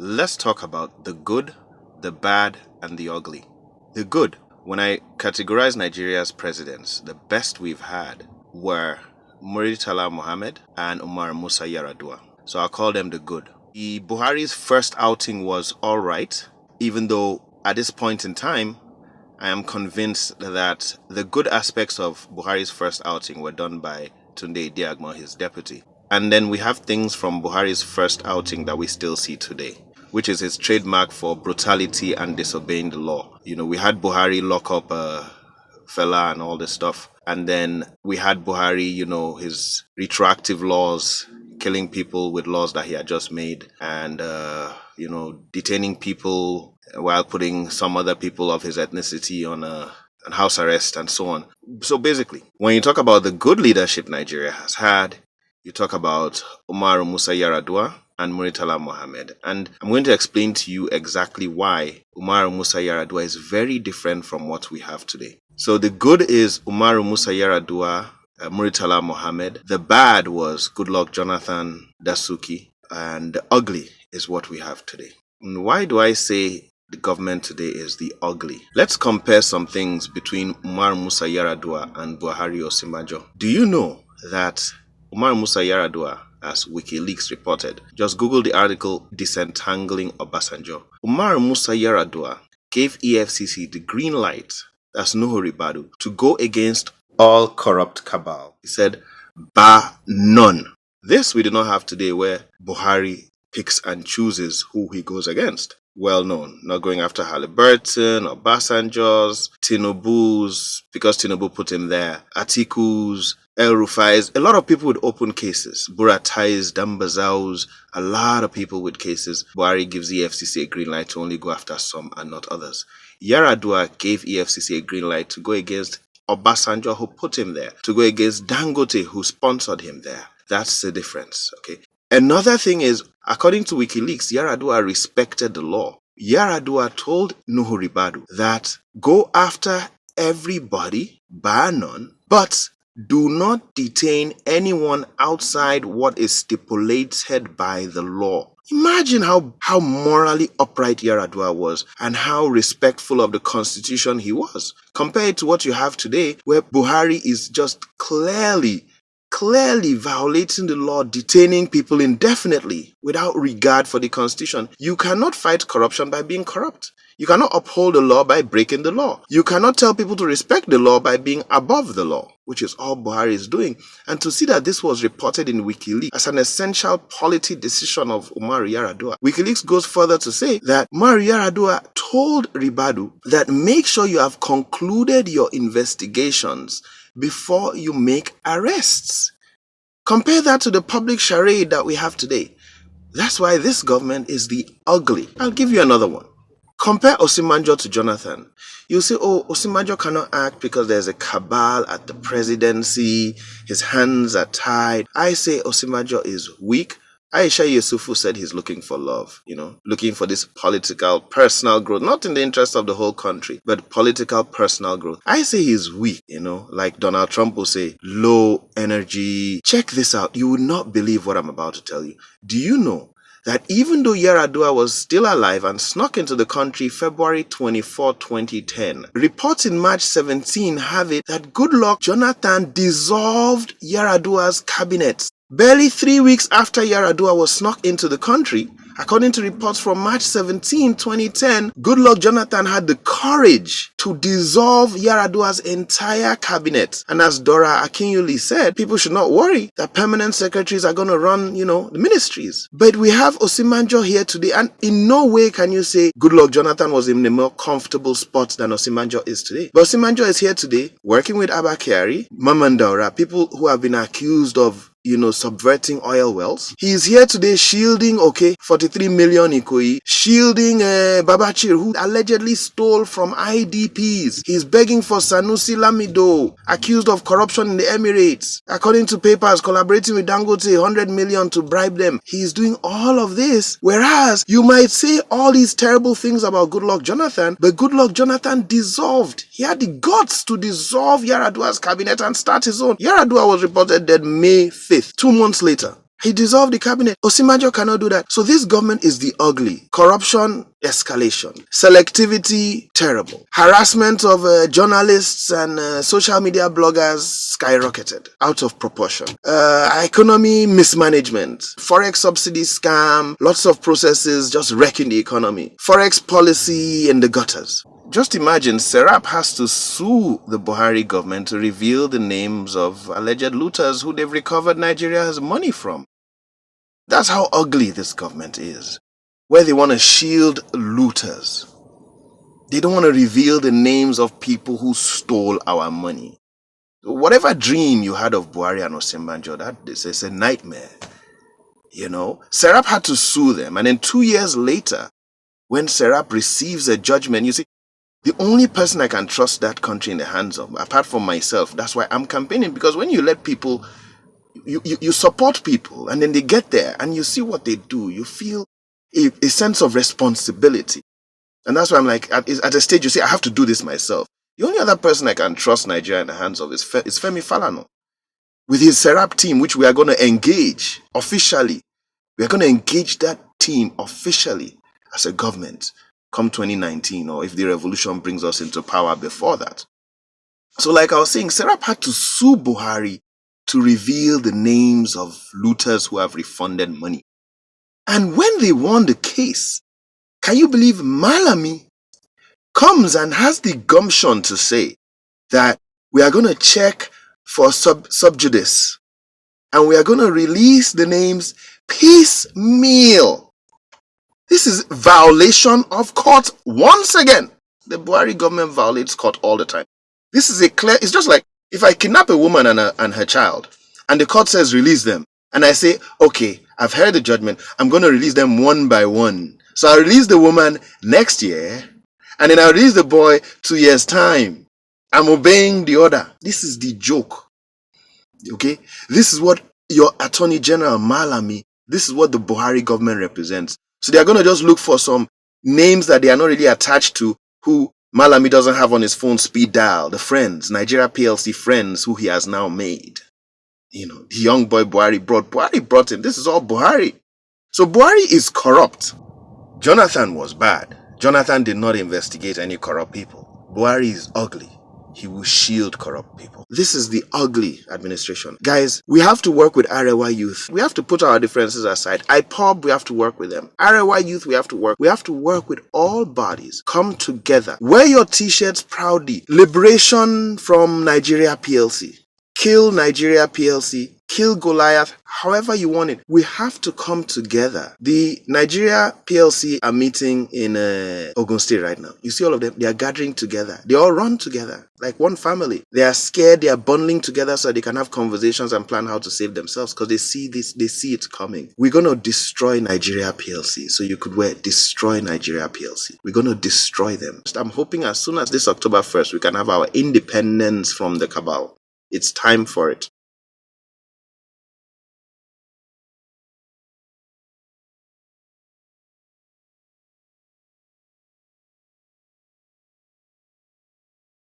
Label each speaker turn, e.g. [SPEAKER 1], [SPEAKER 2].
[SPEAKER 1] Let's talk about the good, the bad, and the ugly. The good. When I categorize Nigeria's presidents, the best we've had were Murtala Mohammed and Umar Musa Yar'Adua. So I'll call them the good. The Buhari's first outing was all right, even though at this point in time, I am convinced that the good aspects of Buhari's first outing were done by Tunde Diagmo, his deputy. And then we have things from Buhari's first outing that we still see today, which is his trademark for brutality and disobeying the law. We had Buhari lock up a fella and all this stuff. And then we had Buhari, his retroactive laws, killing people with laws that he had just made, and, detaining people while putting some other people of his ethnicity on house arrest and so on. So basically, when you talk about the good leadership Nigeria has had, you talk about Umar Musa Yar'Adua and Murtala Mohammed. And I'm going to explain to you exactly why Umar Musa Yar'Adua is very different from what we have today. So the good is Umar Musa Yar'Adua, Murtala Mohammed. The bad was Goodluk Jonathana, Dasuki. And the ugly is what we have today. And why do I say the government today is the ugly? Let's compare some things between Umar Musa Yar'Adua and Buhari-Osinbajo. Do you know that Umar Musa Yar'Adua, as WikiLeaks reported, just Google the article Disentangling Obasanjo. Umar Musa Yar'Adua gave EFCC the green light, that's Nuhu Ribadu, to go against all corrupt cabal. He said, bar none. This we do not have today, where Buhari picks and chooses who he goes against. Well known, not going after Halliburton or Obasanjo's, Tinubu's, because Tinubu put him there, Atiku's, El Rufai's, a lot of people with open cases, Buratais, Dambazaus, a lot of people with cases. Buhari gives EFCC a green light to only go after some and not others. Yar'Adua gave EFCC a green light to go against Obasanjo, who put him there, to go against Dangote, who sponsored him there. That's the difference, okay? Another thing is, according to WikiLeaks, Yar'Adua respected the law. Yar'Adua told Nuhu Ribadu that go after everybody, bar none, but do not detain anyone outside what is stipulated by the law. Imagine how morally upright Yar'Adua was and how respectful of the constitution he was, compared to what you have today, where Buhari is just clearly violating the law, detaining people indefinitely without regard for the constitution. You cannot fight corruption by being corrupt. You cannot uphold the law by breaking the law. You cannot tell people to respect the law by being above the law, which is all Buhari is doing. And to see that this was reported in WikiLeaks as an essential polity decision of Umar Yar'Adua, WikiLeaks goes further to say that Umar Yar'Adua told Ribadu that make sure you have concluded your investigations before you make arrests. Compare that to the public charade that we have today. That's why this government is the ugly. I'll give you another one. Compare Osinbajo to Jonathan. You'll say, Osinbajo cannot act because there's a cabal at the presidency. His hands are tied. I say Osinbajo is weak. Aisha Yusufu said he's looking for love, looking for this political, personal growth, not in the interest of the whole country, but political, personal growth. I say he's weak, like Donald Trump will say, low energy. Check this out. You would not believe what I'm about to tell you. Do you know that even though Yar'Adua was still alive and snuck into the country February 24, 2010, reports in March 17 have it that Goodluk Jonathana dissolved Yar'Adua's cabinet. Barely 3 weeks after Yar'Adua was snuck into the country, according to reports from March 17, 2010, Goodluk Jonathana had the courage to dissolve Yar'Adua's entire cabinet. And as Dora Akinyuli said, people should not worry that permanent secretaries are going to run, the ministries. But we have Osinbajo here today, and in no way can you say Goodluk Jonathana was in a more comfortable spot than Osinbajo is today. But Osinbajo is here today, working with Abba Kyari, Mamandaura, people who have been accused of subverting oil wells. He is here today shielding, 43 million Ikoyi, shielding Babachir, who allegedly stole from IDPs. He's begging for Sanusi Lamido, accused of corruption in the Emirates. According to papers, collaborating with Dangote, 100 million to bribe them. He's doing all of this. Whereas, you might say all these terrible things about Goodluk Jonathana, but Goodluk Jonathana dissolved. He had the guts to dissolve Yar'Adua's cabinet and start his own. Yar'Adua was reported dead May 5th. 2 months later, He dissolved the cabinet. Osinbajo cannot do that. So this government is the ugly. Corruption, escalation. Selectivity, terrible. Harassment of journalists and social media bloggers skyrocketed out of proportion. Economy mismanagement. Forex subsidy scam. Lots of processes just wrecking the economy. Forex policy in the gutters. Just imagine, Serap has to sue the Buhari government to reveal the names of alleged looters who they've recovered Nigeria's money from. That's how ugly this government is, where they want to shield looters. They don't want to reveal the names of people who stole our money. Whatever dream you had of Buhari and Osinbajo, that is a nightmare. You know, Serap had to sue them, and then 2 years later, when Serap receives a judgment, you see, the only person I can trust that country in the hands of, apart from myself, that's why I'm campaigning. Because when you let people, you support people, and then they get there, and you see what they do, you feel a sense of responsibility. And that's why I'm like, at a stage you say, I have to do this myself. The only other person I can trust Nigeria in the hands of is Femi Falana. With his Serap team, which we are going to engage officially. We are going to engage that team officially as a government come 2019, or if the revolution brings us into power before that. So like I was saying, Serap had to sue Buhari to reveal the names of looters who have refunded money. And when they won the case, can you believe Malami comes and has the gumption to say that we are going to check for sub judice and we are going to release the names piecemeal. This is violation of court once again. The Buhari government violates court all the time. This is it's just like if I kidnap a woman and her child, and the court says release them, and I say, okay, I've heard the judgment, I'm going to release them one by one. So I release the woman next year, and then I release the boy 2 years' time. I'm obeying the order. This is the joke. Okay? This is what your Attorney General Malami, this is what the Buhari government represents. So they are going to just look for some names that they are not really attached to, who Malami doesn't have on his phone speed dial. The friends, Nigeria PLC friends who he has now made. You know, the young boy Buhari brought him. This is all Buhari. So Buhari is corrupt. Jonathan was bad. Jonathan did not investigate any corrupt people. Buhari is ugly. He will shield corrupt people. This is the ugly administration. Guys, we have to work with Arewa youth. We have to put our differences aside. IPOB, we have to work with them. Arewa youth, we have to work. We have to work with all bodies. Come together. Wear your t-shirts proudly. Liberation from Nigeria PLC. Kill Nigeria PLC. Kill Goliath, however you want it. We have to come together. The Nigeria PLC are meeting in Ogun State right now. You see all of them? They are gathering together. They all run together like one family. They are scared. They are bundling together so they can have conversations and plan how to save themselves because they see this. They see it coming. We're going to destroy Nigeria PLC. So you could wear destroy Nigeria PLC. We're going to destroy them. I'm hoping as soon as this October 1st, we can have our independence from the cabal. It's time for it.